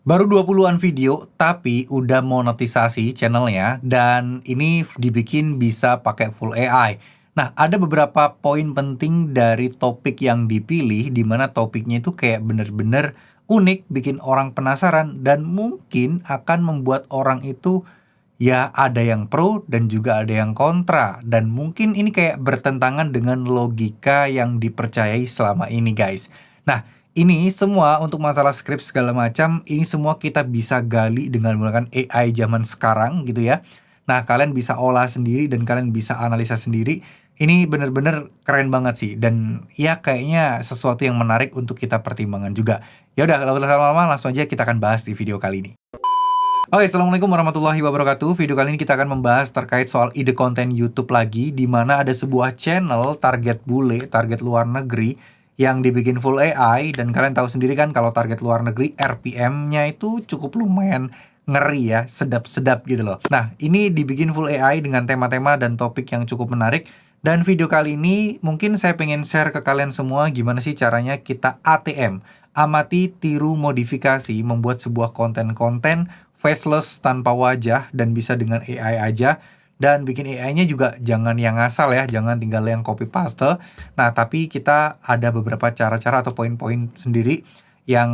Baru 20-an video, tapi udah monetisasi channelnya, dan ini dibikin bisa pakai full AI. Nah, ada beberapa poin penting dari topik yang dipilih, di mana topiknya itu kayak bener-bener unik, bikin orang penasaran, dan mungkin akan membuat orang itu ya ada yang pro dan juga ada yang kontra. Dan mungkin ini kayak bertentangan dengan logika yang dipercayai selama ini, guys. Nah, ini semua untuk masalah skrip segala macam, ini semua kita bisa gali dengan menggunakan AI zaman sekarang gitu ya. Nah, kalian bisa olah sendiri dan kalian bisa analisa sendiri. Ini bener-bener keren banget sih, dan ya kayaknya sesuatu yang menarik untuk kita pertimbangkan juga. Ya udah, kalau lama-lama langsung aja kita akan bahas di video kali ini. Oke, assalamualaikum warahmatullahi wabarakatuh. Video kali ini kita akan membahas terkait soal ide konten YouTube lagi, di mana ada sebuah channel target bule, target luar negeri yang dibikin full AI. Dan kalian tahu sendiri kan kalau target luar negeri RPM-nya itu cukup lumayan ngeri ya, sedap-sedap gitu loh. Nah, ini dibikin full AI dengan tema-tema dan topik yang cukup menarik. Dan video kali ini mungkin saya pengen share ke kalian semua gimana sih caranya kita ATM, amati, tiru, modifikasi, membuat sebuah konten-konten faceless tanpa wajah dan bisa dengan AI aja. Dan bikin AI-nya juga jangan yang ngasal ya, jangan tinggal yang copy paste. Nah, tapi kita ada beberapa cara-cara atau poin-poin sendiri yang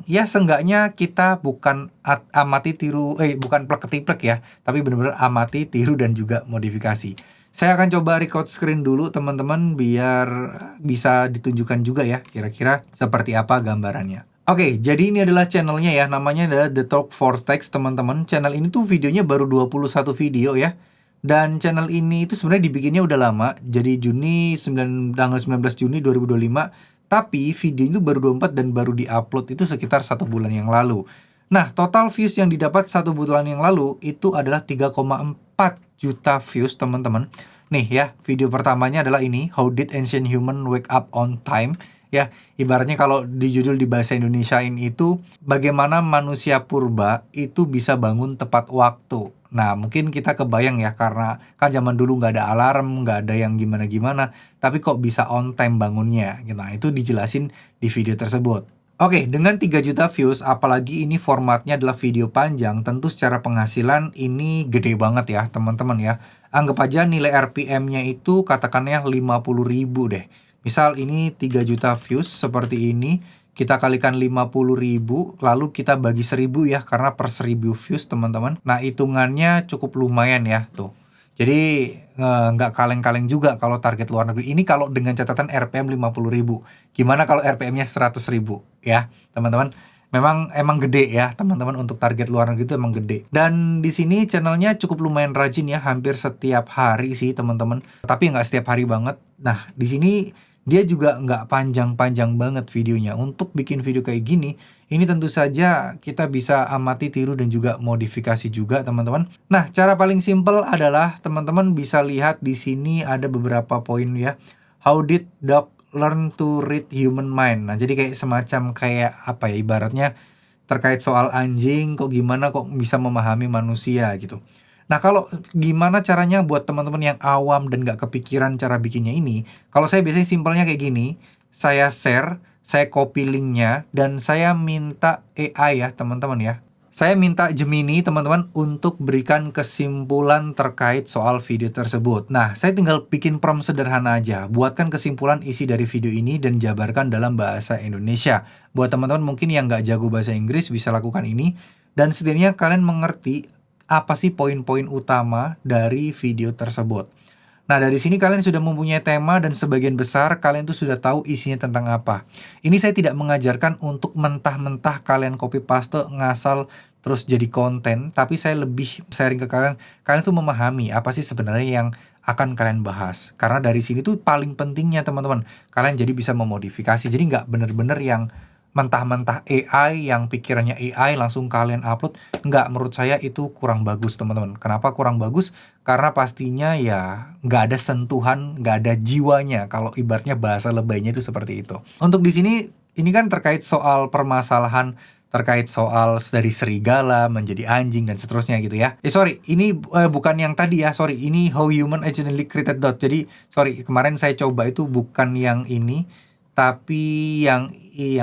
ya seenggaknya kita bukan amati tiru, bukan plek-ketiplek ya, tapi benar-benar amati, tiru dan juga modifikasi. Saya akan coba record screen dulu teman-teman biar bisa ditunjukkan juga ya kira-kira seperti apa gambarannya. Oke, jadi ini adalah channelnya ya, namanya adalah The Talk Vortex teman-teman. Channel ini tuh videonya baru 21 video ya. Dan channel ini itu sebenarnya dibikinnya udah lama, jadi tanggal 19 Juni 2025. Tapi video itu baru 24 dan baru diupload itu sekitar 1 bulan yang lalu. Nah, total views yang didapat 1 bulan yang lalu itu adalah 3,4 juta views teman-teman. Nih ya, video pertamanya adalah ini, How Did Ancient Human Wake Up on Time? Ya, ibaratnya kalau di judul di bahasa Indonesiain itu bagaimana manusia purba itu bisa bangun tepat waktu. Nah, mungkin kita kebayang ya, karena kan zaman dulu nggak ada alarm, nggak ada yang gimana-gimana, tapi kok bisa on time bangunnya. Nah, itu dijelasin di video tersebut. Oke, dengan 3 juta views, apalagi ini formatnya adalah video panjang, tentu secara penghasilan ini gede banget ya teman-teman ya. Anggap aja nilai RPM-nya itu katakannya 50.000 deh. Misal ini 3 juta views seperti ini, kita kalikan 50.000, lalu kita bagi 1.000 ya, karena per 1.000 views teman-teman. Nah, hitungannya cukup lumayan ya tuh. Jadi nggak kaleng-kaleng juga kalau target luar negeri. Ini kalau dengan catatan RPM 50.000. Gimana kalau RPM-nya 100.000 ya teman-teman? Emang gede ya teman-teman, untuk target luar negeri itu emang gede. Dan di sini channelnya cukup lumayan rajin ya, hampir setiap hari sih teman-teman. Tapi nggak setiap hari banget. Nah, di sini dia juga nggak panjang-panjang banget videonya. Untuk bikin video kayak gini, ini tentu saja kita bisa amati, tiru, dan juga modifikasi juga teman-teman. Nah, cara paling simple adalah teman-teman bisa lihat di sini ada beberapa poin ya. How did dog learn to read human mind? Nah, jadi kayak semacam kayak apa ya, ibaratnya terkait soal anjing, kok gimana kok bisa memahami manusia gitu. Nah, kalau gimana caranya buat teman-teman yang awam dan gak kepikiran cara bikinnya ini, kalau saya biasanya simpelnya kayak gini, saya share, saya copy linknya, dan saya minta AI ya teman-teman ya. Saya minta Gemini teman-teman untuk berikan kesimpulan terkait soal video tersebut. Nah, saya tinggal bikin prompt sederhana aja, buatkan kesimpulan isi dari video ini dan jabarkan dalam bahasa Indonesia. Buat teman-teman mungkin yang gak jago bahasa Inggris bisa lakukan ini, dan setidaknya kalian mengerti apa sih poin-poin utama dari video tersebut. Nah, dari sini kalian sudah mempunyai tema dan sebagian besar kalian tuh sudah tahu isinya tentang apa. Ini saya tidak mengajarkan untuk mentah-mentah kalian copy paste ngasal terus jadi konten, tapi saya lebih sharing ke kalian tuh memahami apa sih sebenarnya yang akan kalian bahas. Karena dari sini tuh paling pentingnya teman-teman, kalian jadi bisa memodifikasi. Jadi nggak bener-bener yang mentah-mentah AI, yang pikirannya AI langsung kalian upload. Nggak, menurut saya itu kurang bagus teman-teman. Kenapa kurang bagus? Karena pastinya ya nggak ada sentuhan, nggak ada jiwanya. Kalau ibaratnya bahasa lebaynya itu seperti itu. Untuk di sini, ini kan terkait soal permasalahan, terkait soal dari serigala menjadi anjing dan seterusnya gitu ya. Sorry, ini bukan yang tadi ya, sorry. Ini How Human Accidentally Created Dot. Jadi, sorry, kemarin saya coba itu bukan yang ini, tapi yang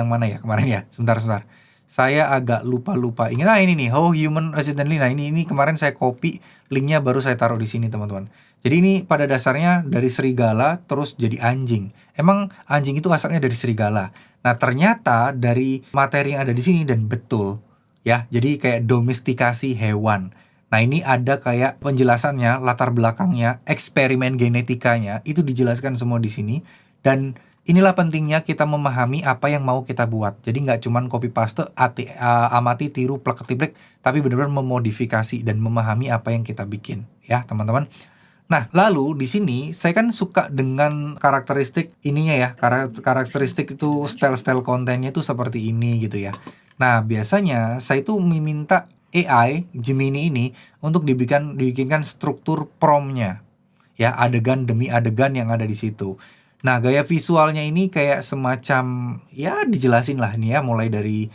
mana ya kemarin ya? Sebentar. saya agak lupa ingat. Nah ini nih, How Human Accidentally. Nah ini kemarin saya copy linknya, baru saya taruh di sini teman-teman. Jadi ini pada dasarnya dari serigala terus jadi anjing. Emang anjing itu asalnya dari serigala. Nah ternyata dari materi yang ada di sini, dan betul ya, jadi kayak domestikasi hewan. Nah ini ada kayak penjelasannya, latar belakangnya, eksperimen genetikanya itu dijelaskan semua di sini. Dan inilah pentingnya kita memahami apa yang mau kita buat. Jadi nggak cuman copy paste, amati, tiru, plek ketiplek, tapi benar-benar memodifikasi dan memahami apa yang kita bikin, ya teman-teman. Nah, lalu di sini saya kan suka dengan karakteristik ininya ya, karakteristik itu style-style kontennya itu seperti ini gitu ya. Nah, biasanya saya itu meminta AI Gemini ini untuk dibikinkan struktur promptnya, ya adegan demi adegan yang ada di situ. Nah, gaya visualnya ini kayak semacam ya dijelasin lah nih ya, mulai dari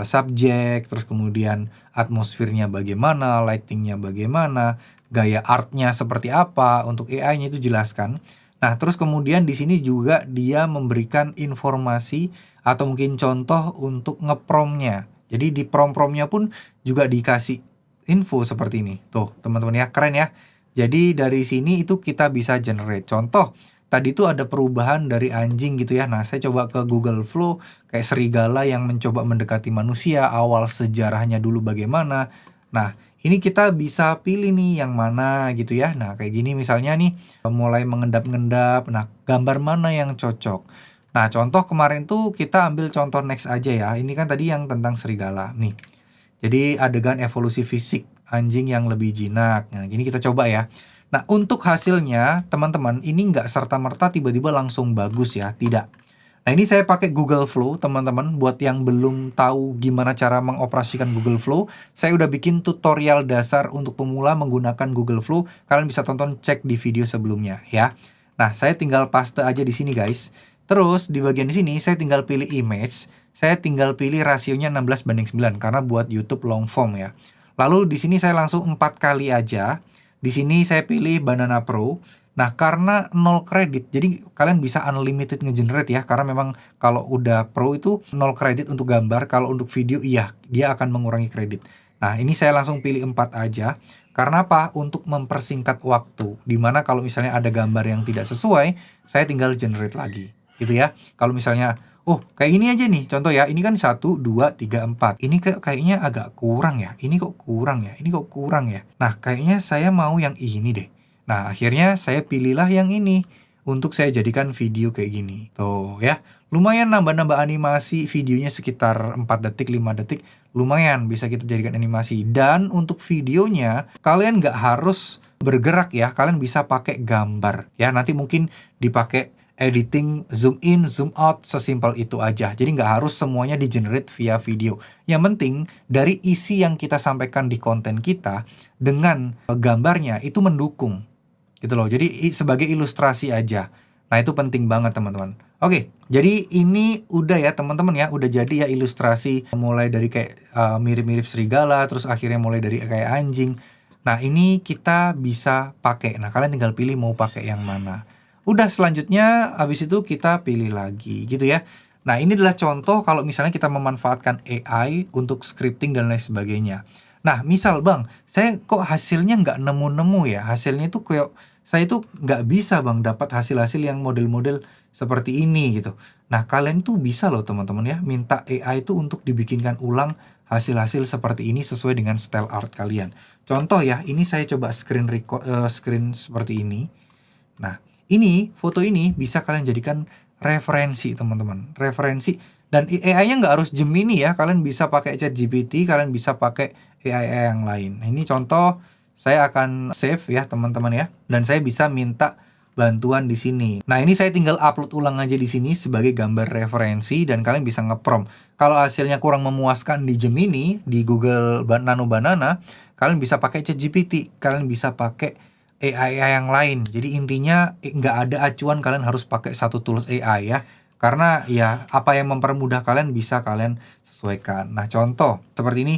subjek, terus kemudian atmosfernya bagaimana, lightingnya bagaimana, gaya artnya seperti apa, untuk AI-nya itu jelaskan. Nah, terus kemudian di sini juga dia memberikan informasi atau mungkin contoh untuk ngepromnya. Jadi di prom-promnya pun juga dikasih info seperti ini. Tuh, teman-teman ya, keren ya. Jadi dari sini itu kita bisa generate. Contoh, tadi itu ada perubahan dari anjing gitu ya. Nah, saya coba ke Google Flow, kayak serigala yang mencoba mendekati manusia, awal sejarahnya dulu bagaimana. Nah, ini kita bisa pilih nih yang mana gitu ya. Nah, kayak gini misalnya nih, mulai mengendap-endap. Nah, gambar mana yang cocok. Nah, contoh kemarin tuh kita ambil contoh next aja ya. Ini kan tadi yang tentang serigala nih. Jadi adegan evolusi fisik anjing yang lebih jinak. Nah, gini kita coba ya. Nah, untuk hasilnya, teman-teman, ini nggak serta-merta tiba-tiba langsung bagus ya, tidak. Nah, ini saya pakai Google Flow, teman-teman. Buat yang belum tahu gimana cara mengoperasikan Google Flow, saya udah bikin tutorial dasar untuk pemula menggunakan Google Flow. Kalian bisa tonton, cek di video sebelumnya ya. Nah, saya tinggal paste aja di sini, guys. Terus di bagian sini saya tinggal pilih image, saya tinggal pilih rasionya 16:9 karena buat YouTube long form ya. Lalu di sini saya langsung 4 kali aja. Di sini saya pilih Banana Pro. Nah, karena 0 kredit, jadi kalian bisa unlimited ngegenerate ya. Karena memang kalau udah Pro itu 0 kredit untuk gambar, kalau untuk video iya, dia akan mengurangi kredit. Nah, ini saya langsung pilih 4 aja. Karena apa? Untuk mempersingkat waktu. Dimana kalau misalnya ada gambar yang tidak sesuai, saya tinggal generate lagi. Gitu ya. Kalau misalnya, oh kayak ini aja nih, contoh ya, ini kan 1, 2, 3, 4. Ini kayaknya agak kurang ya, ini kok kurang ya, ini kok kurang ya. Nah, kayaknya saya mau yang ini deh. Nah, akhirnya saya pilihlah yang ini untuk saya jadikan video kayak gini. Tuh ya, lumayan nambah-nambah animasi videonya sekitar 4 detik, 5 detik. Lumayan bisa kita jadikan animasi. Dan untuk videonya, kalian nggak harus bergerak ya, kalian bisa pakai gambar. Ya, nanti mungkin dipakai editing, zoom in, zoom out, sesimpel itu aja. Jadi nggak harus semuanya di-generate via video. Yang penting, dari isi yang kita sampaikan di konten kita, dengan gambarnya itu mendukung. Gitu loh, jadi sebagai ilustrasi aja. Nah, itu penting banget teman-teman. Oke, jadi ini udah ya teman-teman ya, udah jadi ya ilustrasi. Mulai dari kayak mirip-mirip serigala, terus akhirnya mulai dari kayak anjing. Nah, ini kita bisa pakai. Nah, kalian tinggal pilih mau pakai yang mana. Udah, selanjutnya habis itu kita pilih lagi gitu ya. Nah, ini adalah contoh kalau misalnya kita memanfaatkan AI untuk scripting dan lain sebagainya. Nah, misal bang, saya kok hasilnya nggak nemu-nemu ya. Hasilnya tuh kayak, saya tuh nggak bisa bang dapat hasil-hasil yang model-model seperti ini gitu. Nah, kalian tuh bisa loh teman-teman ya, minta AI itu untuk dibikinkan ulang hasil-hasil seperti ini sesuai dengan style art kalian. Contoh ya, ini saya coba screen seperti ini. Nah, ini foto ini bisa kalian jadikan referensi teman-teman, referensi. Dan AI-nya nggak harus Gemini ya, kalian bisa pakai ChatGPT, kalian bisa pakai AI yang lain. Nah, ini contoh, saya akan save ya teman-teman ya, dan saya bisa minta bantuan di sini. Nah, ini saya tinggal upload ulang aja di sini sebagai gambar referensi dan kalian bisa ngeprompt. Kalau hasilnya kurang memuaskan di Gemini, di Google Nano Banana, kalian bisa pakai ChatGPT, kalian bisa pakai AI yang lain. Jadi intinya nggak ada acuan kalian harus pakai satu tools AI ya. Karena ya apa yang mempermudah kalian bisa kalian sesuaikan. Nah, contoh seperti ini,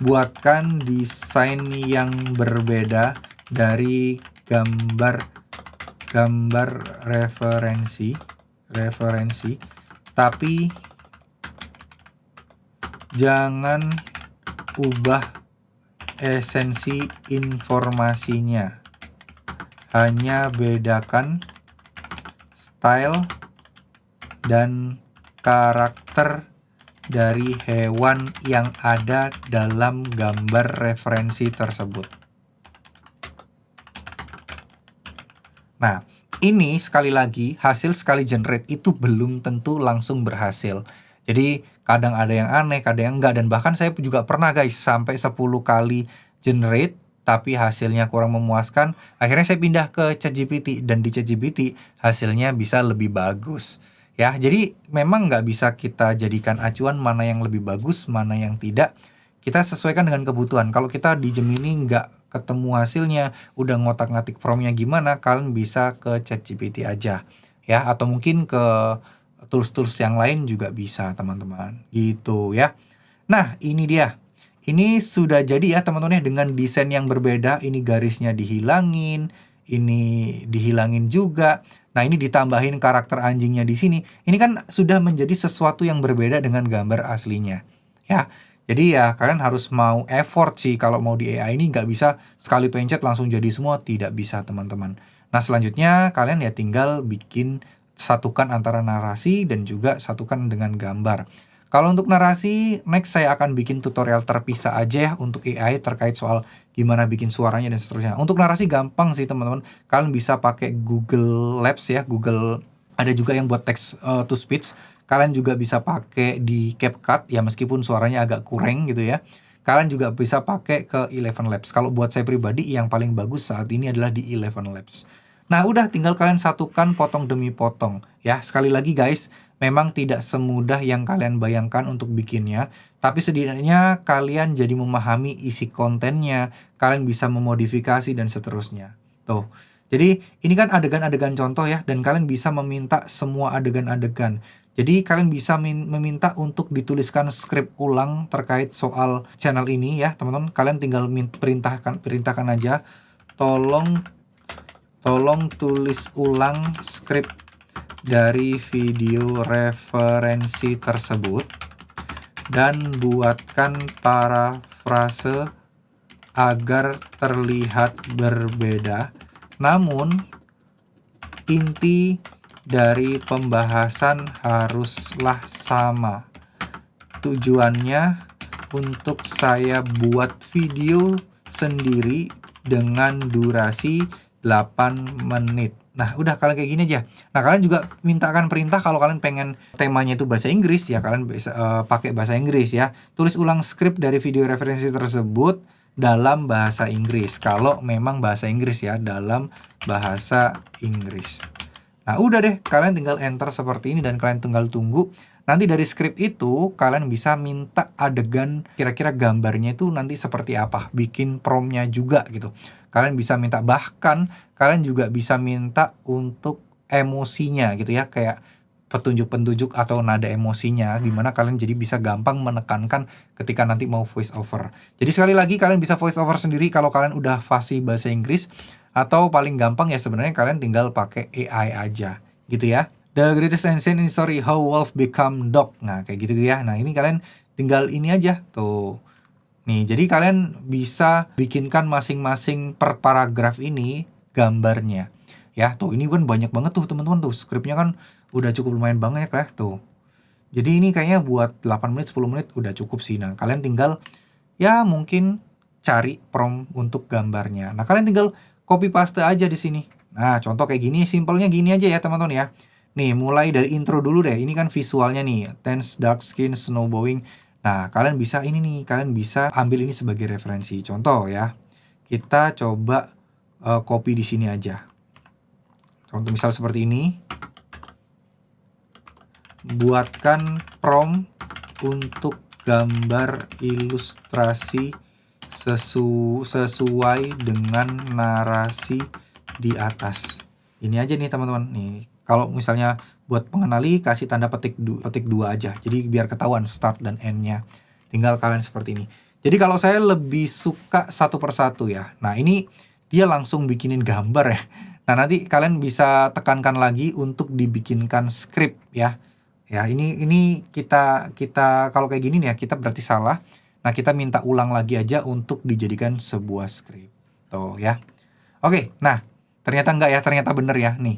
buatkan desain yang berbeda dari gambar referensi tapi Jangan ubah esensi informasinya. Hanya bedakan style dan karakter dari hewan yang ada dalam gambar referensi tersebut. Nah, ini sekali lagi hasil sekali generate itu belum tentu langsung berhasil. Jadi kadang ada yang aneh, kadang yang enggak, dan bahkan saya juga pernah guys sampai 10 kali generate tapi hasilnya kurang memuaskan. Akhirnya saya pindah ke ChatGPT dan di ChatGPT hasilnya bisa lebih bagus. Ya, jadi memang nggak bisa kita jadikan acuan mana yang lebih bagus, mana yang tidak. Kita sesuaikan dengan kebutuhan. Kalau kita di Gemini nggak ketemu hasilnya, udah ngotak-ngatik promptnya gimana, kalian bisa ke ChatGPT aja. Ya, atau mungkin ke tools-tools yang lain juga bisa teman-teman. Gitu ya. Nah, ini dia. Ini sudah jadi ya teman-teman ya, dengan desain yang berbeda. Ini garisnya dihilangin, ini dihilangin juga. Nah, ini ditambahin karakter anjingnya di sini. Ini kan sudah menjadi sesuatu yang berbeda dengan gambar aslinya. Ya, jadi ya kalian harus mau effort sih kalau mau di AI ini, nggak bisa sekali pencet langsung jadi semua, tidak bisa teman-teman. Nah, selanjutnya kalian ya tinggal bikin satukan antara narasi dan juga satukan dengan gambar. Kalau untuk narasi, next saya akan bikin tutorial terpisah aja ya untuk AI terkait soal gimana bikin suaranya dan seterusnya. Untuk narasi gampang sih teman-teman. Kalian bisa pakai Google Labs ya, Google, ada juga yang buat text to speech. Kalian juga bisa pakai di CapCut ya, meskipun suaranya agak kurang gitu ya. Kalian juga bisa pakai ke Eleven Labs. Kalau buat saya pribadi yang paling bagus saat ini adalah di Eleven Labs. Nah, udah tinggal kalian satukan potong demi potong. Ya, sekali lagi guys, memang tidak semudah yang kalian bayangkan untuk bikinnya, tapi setidaknya kalian jadi memahami isi kontennya, kalian bisa memodifikasi dan seterusnya. Tuh. Jadi, ini kan adegan-adegan contoh ya, dan kalian bisa meminta semua adegan-adegan. Jadi, kalian bisa meminta untuk dituliskan skrip ulang terkait soal channel ini ya, teman-teman. Kalian tinggal perintahkan aja, tolong tulis ulang skrip dari video referensi tersebut dan buatkan parafrase agar terlihat berbeda. Namun, inti dari pembahasan haruslah sama. Tujuannya untuk saya buat video sendiri dengan durasi 8 menit. Nah, udah kalian kayak gini aja. Nah, kalian juga mintakan perintah kalau kalian pengen temanya itu bahasa Inggris ya, kalian bisa pakai bahasa Inggris ya. Tulis ulang skrip dari video referensi tersebut dalam bahasa Inggris. Kalau memang bahasa Inggris ya, dalam bahasa Inggris. Nah, udah deh, kalian tinggal enter seperti ini dan kalian tinggal tunggu. Nanti dari skrip itu kalian bisa minta adegan kira-kira gambarnya itu nanti seperti apa, bikin promptnya juga gitu. Kalian bisa minta, bahkan kalian juga bisa minta untuk emosinya gitu ya, kayak petunjuk-petunjuk atau nada emosinya, dimana kalian jadi bisa gampang menekankan ketika nanti mau voice over. Jadi sekali lagi kalian bisa voice over sendiri kalau kalian udah fasih bahasa Inggris, atau paling gampang ya sebenarnya kalian tinggal pakai AI aja gitu ya. The greatest ancient in story, how wolf become dog. Nah, kayak gitu ya. Nah, ini kalian tinggal ini aja tuh. Nih, jadi kalian bisa bikinkan masing-masing per paragraf ini gambarnya. Ya, tuh ini kan banyak banget tuh teman-teman tuh. Skripnya kan udah cukup lumayan banyak ya tuh. Jadi ini kayaknya buat 8 menit 10 menit udah cukup sih. Nah, kalian tinggal ya mungkin cari prompt untuk gambarnya. Nah, kalian tinggal copy paste aja di sini. Nah, contoh kayak gini, simpelnya gini aja ya teman-teman ya. Nih, mulai dari intro dulu deh. Ini kan visualnya nih, tense, dark skin, snowblowing. Nah, kalian bisa ini nih, kalian bisa ambil ini sebagai referensi. Contoh ya, kita coba copy di sini aja. Contoh misal seperti ini. Buatkan prompt untuk gambar ilustrasi sesuai dengan narasi di atas. Ini aja nih teman-teman. Nih, kalau misalnya buat pengenali kasih tanda petik 2 aja. Jadi biar ketahuan start dan end-nya. Tinggal kalian seperti ini. Jadi kalau saya lebih suka satu persatu ya. Nah, ini dia langsung bikinin gambar ya. Nah, nanti kalian bisa tekankan lagi untuk dibikinkan skrip ya. Ya, ini kita kita kalau kayak gini nih ya, kita berarti salah. Nah, kita minta ulang lagi aja untuk dijadikan sebuah script. Tuh ya. Oke, nah ternyata enggak ya, ternyata bener ya nih.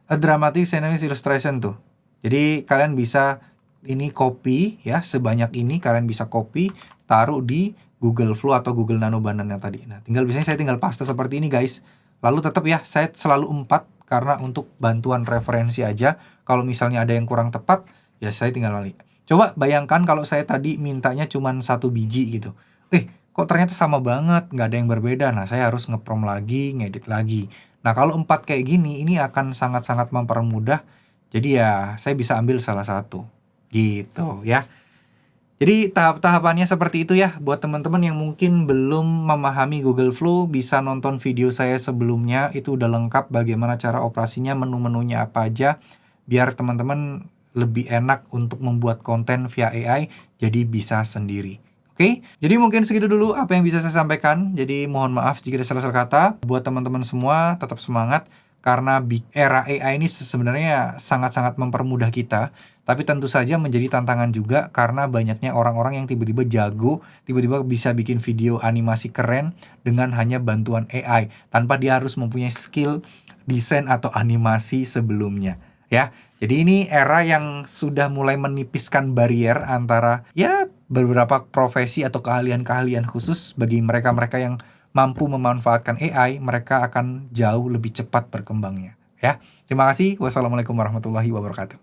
A dramatic scenery illustration tuh. Jadi kalian bisa ini copy ya, sebanyak ini kalian bisa copy, taruh di Google Flow atau Google Nano Banana tadi. Nah, biasanya saya tinggal paste seperti ini guys. Lalu tetap ya, saya selalu 4 karena untuk bantuan referensi aja. Kalau misalnya ada yang kurang tepat, ya saya tinggal balik. Coba bayangkan kalau saya tadi mintanya cuma 1 biji gitu. Kok ternyata sama banget, nggak ada yang berbeda. Nah, saya harus ngeprom lagi, ngedit lagi. Nah, kalau 4 kayak gini, ini akan sangat-sangat mempermudah. Jadi ya, saya bisa ambil salah satu. Gitu ya. Jadi tahap-tahapannya seperti itu ya. Buat teman-teman yang mungkin belum memahami Google Flow, bisa nonton video saya sebelumnya. Itu udah lengkap bagaimana cara operasinya, menu-menunya apa aja. Biar teman-teman lebih enak untuk membuat konten via AI, jadi bisa sendiri. Oke, jadi mungkin segitu dulu apa yang bisa saya sampaikan. Jadi mohon maaf jika ada salah-salah kata. Buat teman-teman semua, tetap semangat. Karena era AI ini sebenarnya sangat-sangat mempermudah kita. Tapi tentu saja menjadi tantangan juga karena banyaknya orang-orang yang tiba-tiba jago, tiba-tiba bisa bikin video animasi keren dengan hanya bantuan AI. Tanpa dia harus mempunyai skill desain atau animasi sebelumnya. Ya, jadi ini era yang sudah mulai menipiskan barier antara ya beberapa profesi atau keahlian-keahlian khusus. Bagi mereka-mereka yang mampu memanfaatkan AI, mereka akan jauh lebih cepat berkembangnya. Ya, terima kasih. Wassalamualaikum warahmatullahi wabarakatuh.